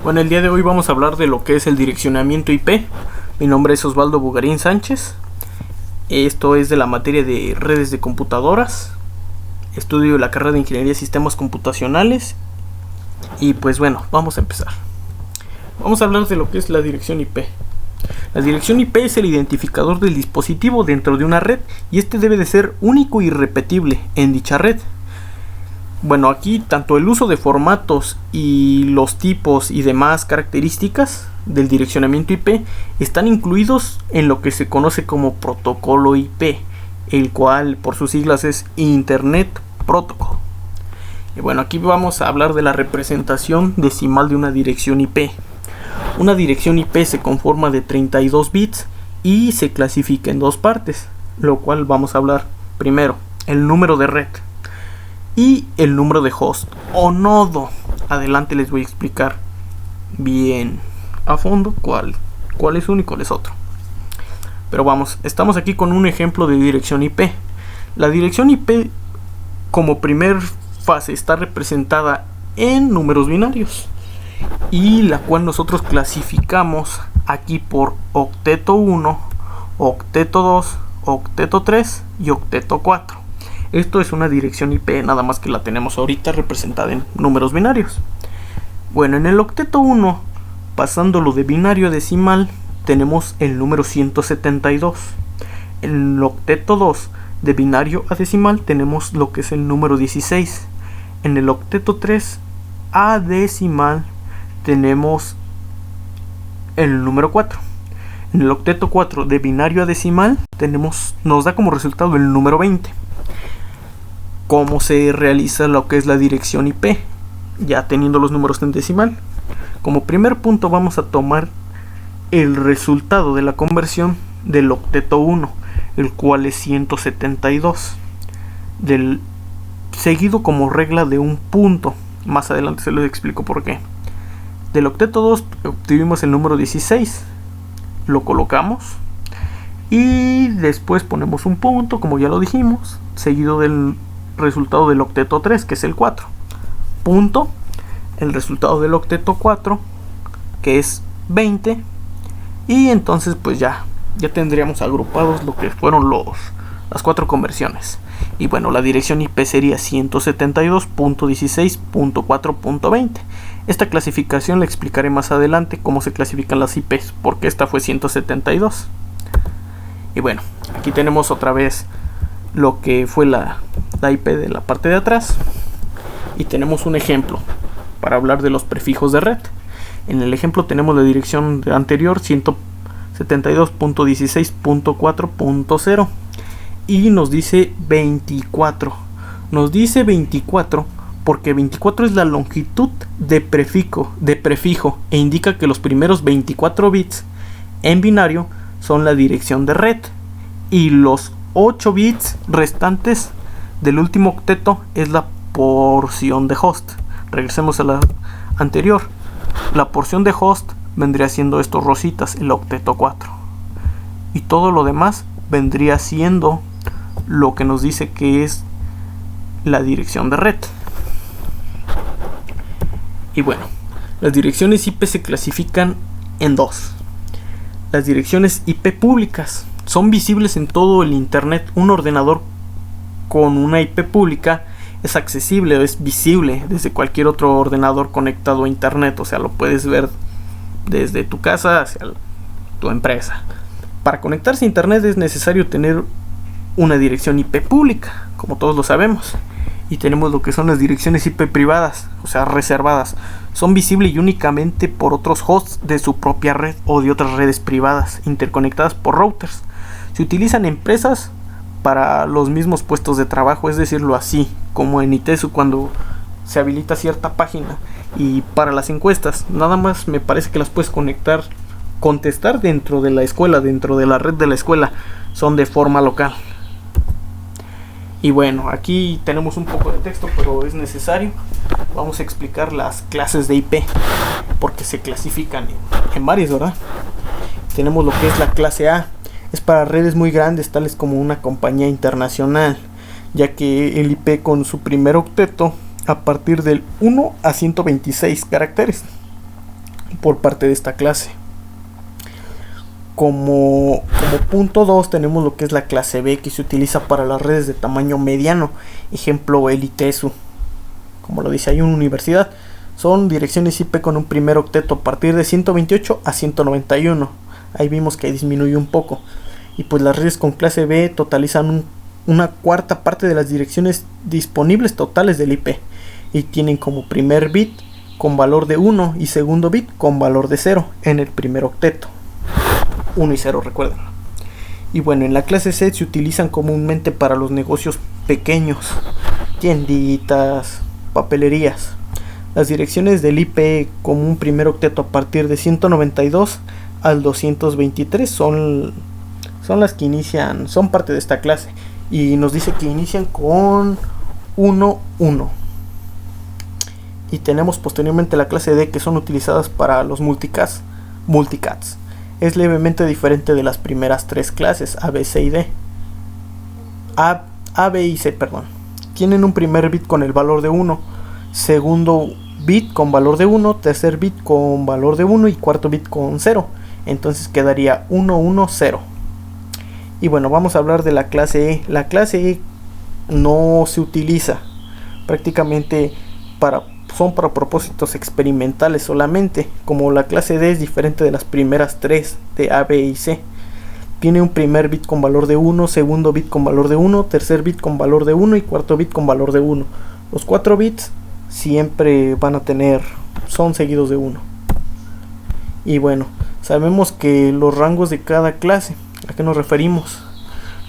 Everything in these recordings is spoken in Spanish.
Bueno, el día de hoy vamos a hablar de lo que es el direccionamiento IP. Mi nombre es Osvaldo Bugarín Sánchez. Esto es de la materia de redes de computadoras. Estudio la carrera de Ingeniería de Sistemas Computacionales. Y pues bueno, vamos a empezar. Vamos a hablar de lo que es la dirección IP. La dirección IP es el identificador del dispositivo dentro de una red y este debe de ser único y irrepetible en dicha red. Bueno, aquí tanto el uso de formatos y los tipos y demás características del direccionamiento IP están incluidos en lo que se conoce como protocolo IP, el cual por sus siglas es Internet Protocol. Y bueno, aquí vamos a hablar de la representación decimal de una dirección IP. Una dirección IP se conforma de 32 bits y se clasifica en dos partes, lo cual vamos a hablar primero, el número de red y el número de host o nodo. Adelante les voy a explicar bien a fondo cuál es uno y cuál es otro. Pero vamos, estamos aquí con un ejemplo de dirección IP. La dirección IP como primer fase está representada en números binarios y la cual nosotros clasificamos aquí por octeto 1, octeto 2, octeto 3 y octeto 4. Esto es una dirección IP, nada más que la tenemos ahorita representada en números binarios. Bueno, en el octeto 1, pasándolo de binario a decimal, tenemos el número 172. En el octeto 2, de binario a decimal, tenemos lo que es el número 16. En el octeto 3, a decimal, tenemos el número 4. En el octeto 4, de binario a decimal, nos da como resultado el número 20. ¿Cómo se realiza lo que es la dirección IP? Ya teniendo los números en decimal. Como primer punto vamos a tomar el resultado de la conversión del octeto 1, el cual es 172. Seguido como regla de un punto. Más adelante se les explico por qué. Del octeto 2 obtuvimos el número 16. Lo colocamos. Y después ponemos un punto, como ya lo dijimos. Seguido del resultado del octeto 3, que es el 4. Punto. El resultado del octeto 4, que es 20. Y entonces pues ya tendríamos agrupados lo que fueron las 4 conversiones. Y bueno, la dirección IP sería 172.16.4.20. Esta clasificación la explicaré más adelante cómo se clasifican las IPs, porque esta fue 172. Y bueno, aquí tenemos otra vez lo que fue la IP de la parte de atrás. Y tenemos un ejemplo para hablar de los prefijos de red. En el ejemplo tenemos la dirección anterior 172.16.4.0 y nos dice 24. Nos dice 24 porque 24 es la longitud de prefijo e indica que los primeros 24 bits en binario son la dirección de red y los 8 bits restantes del último octeto es la porción de host. Regresemos a la anterior. La porción de host vendría siendo estos rositas, el octeto 4. Y todo lo demás vendría siendo lo que nos dice que es la dirección de red. Y bueno, las direcciones IP se clasifican en dos. Las direcciones IP públicas son visibles en todo el internet. Un ordenador con una IP pública es accesible, es visible desde cualquier otro ordenador conectado a internet. O sea, lo puedes ver desde tu casa hacia tu empresa. Para conectarse a internet es necesario tener una dirección IP pública, como todos lo sabemos. Y tenemos lo que son las direcciones IP privadas, o sea, reservadas. Son visibles y únicamente por otros hosts de su propia red o de otras redes privadas, interconectadas por routers. Se utilizan en empresas para los mismos puestos de trabajo, es decirlo así, como en ITESU cuando se habilita cierta página. Y para las encuestas, nada más me parece que las puedes contestar dentro de la escuela, dentro de la red de la escuela, son de forma local. Y bueno, aquí tenemos un poco de texto, pero es necesario. Vamos a explicar las clases de IP, porque se clasifican en varias, ¿verdad? Tenemos lo que es la clase A. Es para redes muy grandes, tales como una compañía internacional, ya que el IP con su primer octeto a partir del 1 a 126 caracteres. por parte de esta clase. Como punto 2 tenemos lo que es la clase B, que se utiliza para las redes de tamaño mediano, ejemplo el ITESU, como lo dice ahí, una universidad. Son direcciones IP con un primer octeto a partir de 128 a 191. Ahí vimos que disminuye un poco. Y pues las redes con clase B totalizan una cuarta parte de las direcciones disponibles totales del IP, y tienen como primer bit con valor de 1 y segundo bit con valor de 0 en el primer octeto. 1 y 0, recuerden. Y bueno, en la clase C se utilizan comúnmente para los negocios pequeños, tienditas, papelerías. Las direcciones del IP con un primer octeto a partir de 192 al 223 son las que inician, son parte de esta clase, y nos dice que inician con 1, 1. Y tenemos posteriormente la clase D, que son utilizadas para los multicats. Es levemente diferente de las primeras tres clases, A, B, C y D. A, B y C, perdón. Tienen un primer bit con el valor de 1, segundo bit con valor de 1, tercer bit con valor de 1 y cuarto bit con 0. Entonces quedaría 1, 1, 0. Y bueno, vamos a hablar de la clase E. La clase E no se utiliza, prácticamente son para propósitos experimentales solamente. Como la clase D es diferente de las primeras tres de A, B y C. Tiene un primer bit con valor de 1, segundo bit con valor de 1, tercer bit con valor de 1 y cuarto bit con valor de 1. Los 4 bits siempre son seguidos de 1. Y bueno, sabemos que los rangos de cada clase, ¿a qué nos referimos?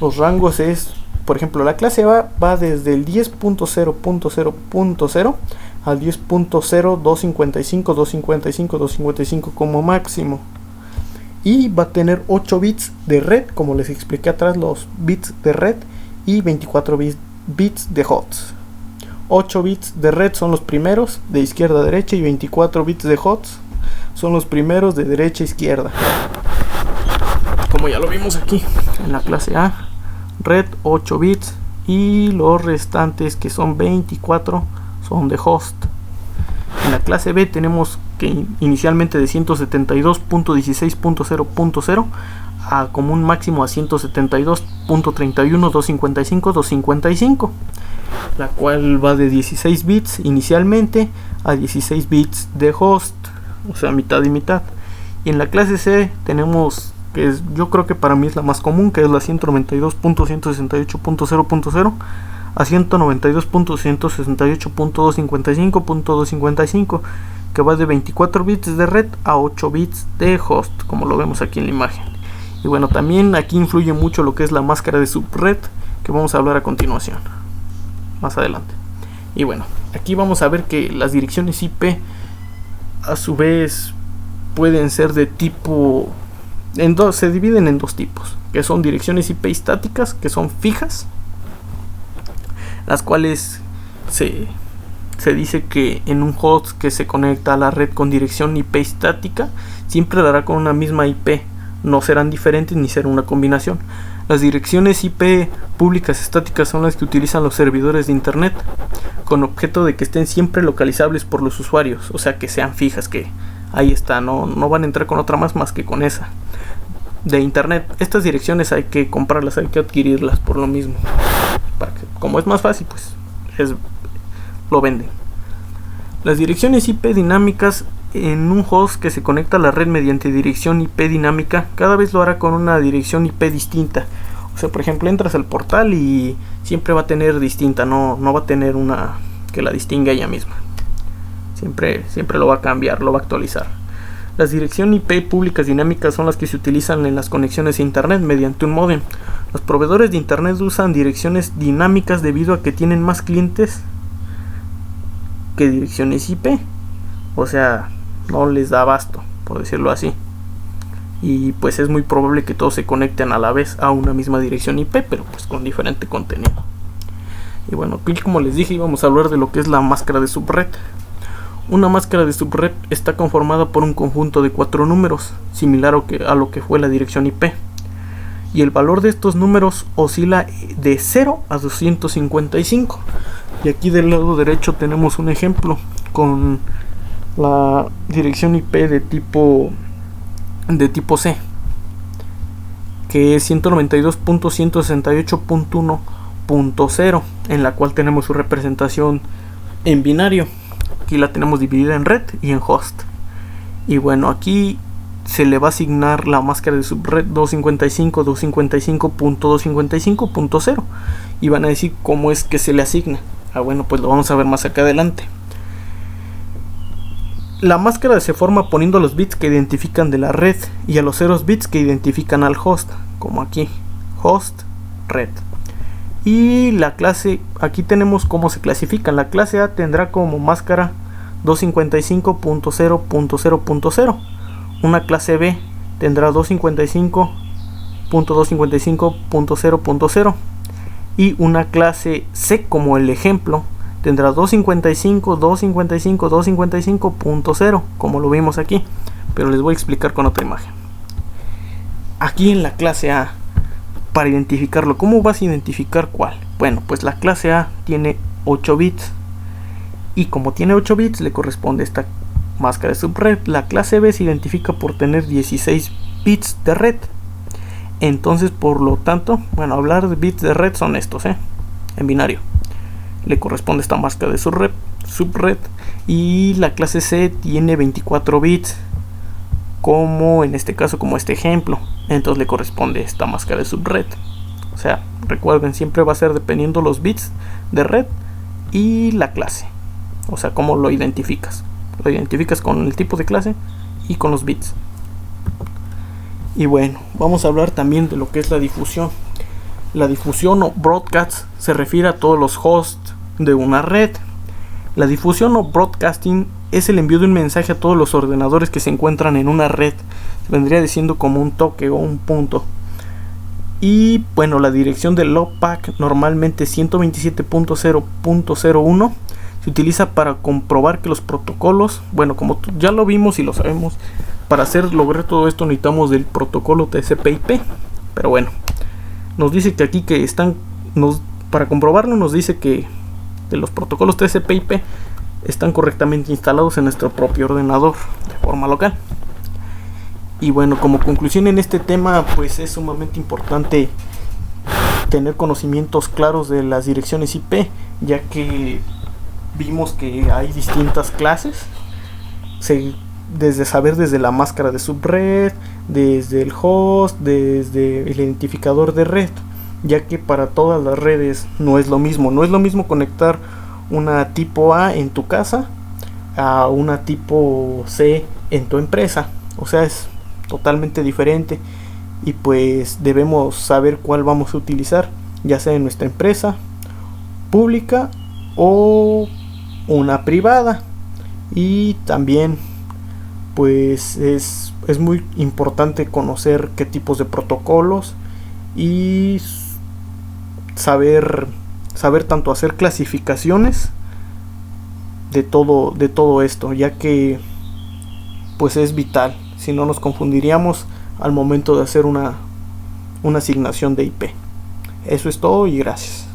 Los rangos es, por ejemplo, la clase A va desde el 10.0.0.0 al 10.0, 255, 255, 255 como máximo. Y va a tener 8 bits de red, como les expliqué atrás, los bits de red, y 24 bits de HOTS. 8 bits de red son los primeros de izquierda a derecha, y 24 bits de HOTS son los primeros de derecha a izquierda. Como ya lo vimos aquí en la clase A, red 8 bits, y los restantes, que son 24, son de host. En la clase B tenemos que inicialmente de 172.16.0.0 a como un máximo a 172.31.255.255, la cual va de 16 bits inicialmente a 16 bits de host, o sea, mitad y mitad. Y en la clase C tenemos, yo creo que para mí es la más común, que es la 192.168.0.0 a 192.168.255.255, que va de 24 bits de red a 8 bits de host, como lo vemos aquí en la imagen. Y bueno, también aquí influye mucho lo que es la máscara de subred, que vamos a hablar a continuación, más adelante. Y bueno, aquí vamos a ver que las direcciones IP a su vez pueden ser de tipo, se dividen en dos tipos, que son direcciones IP estáticas, que son fijas, las cuales se dice que en un host que se conecta a la red con dirección IP estática siempre dará con una misma IP, no serán diferentes ni será una combinación. Las direcciones IP públicas estáticas son las que utilizan los servidores de internet, con objeto de que estén siempre localizables por los usuarios, o sea, que sean fijas, que ahí está, no van a entrar con otra más que con esa de internet. Estas direcciones hay que comprarlas, hay que adquirirlas por lo mismo, para que, como es más fácil, pues lo venden. Las direcciones IP dinámicas en un host que se conecta a la red mediante dirección IP dinámica, cada vez lo hará con una dirección IP distinta. O sea, por ejemplo, entras al portal y siempre va a tener distinta, no va a tener una que la distinga ella misma. Siempre lo va a cambiar, lo va a actualizar. Las direcciones IP públicas dinámicas son las que se utilizan en las conexiones a internet mediante un módem. Los proveedores de internet usan direcciones dinámicas debido a que tienen más clientes que direcciones IP. O sea, no les da abasto, por decirlo así. Y pues es muy probable que todos se conecten a la vez a una misma dirección IP, pero pues con diferente contenido. Y bueno, aquí, como les dije, íbamos a hablar de lo que es la máscara de subred. Una máscara de subred está conformada por un conjunto de 4 números, similar a lo que fue la dirección IP. Y el valor de estos números oscila de 0 a 255. Y aquí del lado derecho tenemos un ejemplo con la dirección IP de tipo C, que es 192.168.1.0, en la cual tenemos su representación en binario. Aquí la tenemos dividida en red y en host. Y bueno, aquí se le va a asignar la máscara de subred 255.255.255.0 y van a decir cómo es que se le asigna. Bueno, pues lo vamos a ver más acá adelante. La máscara se forma poniendo los bits que identifican de la red y a los 0 bits que identifican al host, como aquí, host, red. Y la clase, aquí tenemos cómo se clasifican. La clase A tendrá como máscara 255.0.0.0. Una clase B tendrá 255.255.0.0. Y una clase C, como el ejemplo, tendrá 255.255.0, como lo vimos aquí, pero les voy a explicar con otra imagen. Aquí en la clase A, para identificarlo, ¿cómo vas a identificar cuál? Bueno, pues la clase A tiene 8 bits y como tiene 8 bits le corresponde esta máscara de subred. La clase B se identifica por tener 16 bits de red. Entonces, por lo tanto, bueno, hablar de bits de red son estos, en binario. Le corresponde esta máscara de subred. Y la clase C tiene 24 bits, como en este caso, como este ejemplo. Entonces le corresponde esta máscara de subred. O sea, recuerden, siempre va a ser dependiendo los bits de red y la clase. O sea, cómo lo identificas. Lo identificas con el tipo de clase y con los bits. Y bueno, vamos a hablar también de lo que es la difusión. La difusión o broadcast se refiere a todos los hosts de una red. La difusión o broadcasting es el envío de un mensaje a todos los ordenadores que se encuentran en una red. Vendría diciendo como un toque o un punto. Y bueno, la dirección del LOPAC, normalmente 127.0.01, se utiliza para comprobar que los protocolos, bueno, como ya lo vimos y lo sabemos, para lograr todo esto necesitamos del protocolo TCP/IP. Pero bueno, nos dice que aquí que para comprobarlo nos dice que los protocolos TCP/IP están correctamente instalados en nuestro propio ordenador de forma local. Y bueno, como conclusión en este tema, pues es sumamente importante tener conocimientos claros de las direcciones IP, ya que vimos que hay distintas clases, desde la máscara de subred, desde el host, desde el identificador de red, ya que para todas las redes no es lo mismo conectar una tipo A en tu casa a una tipo C en tu empresa. O sea, es totalmente diferente y pues debemos saber cuál vamos a utilizar, ya sea en nuestra empresa pública o una privada. Y también pues es muy importante conocer qué tipos de protocolos y saber tanto hacer clasificaciones de todo esto, ya que pues es vital, si no nos confundiríamos al momento de hacer una asignación de IP. Eso es todo y gracias.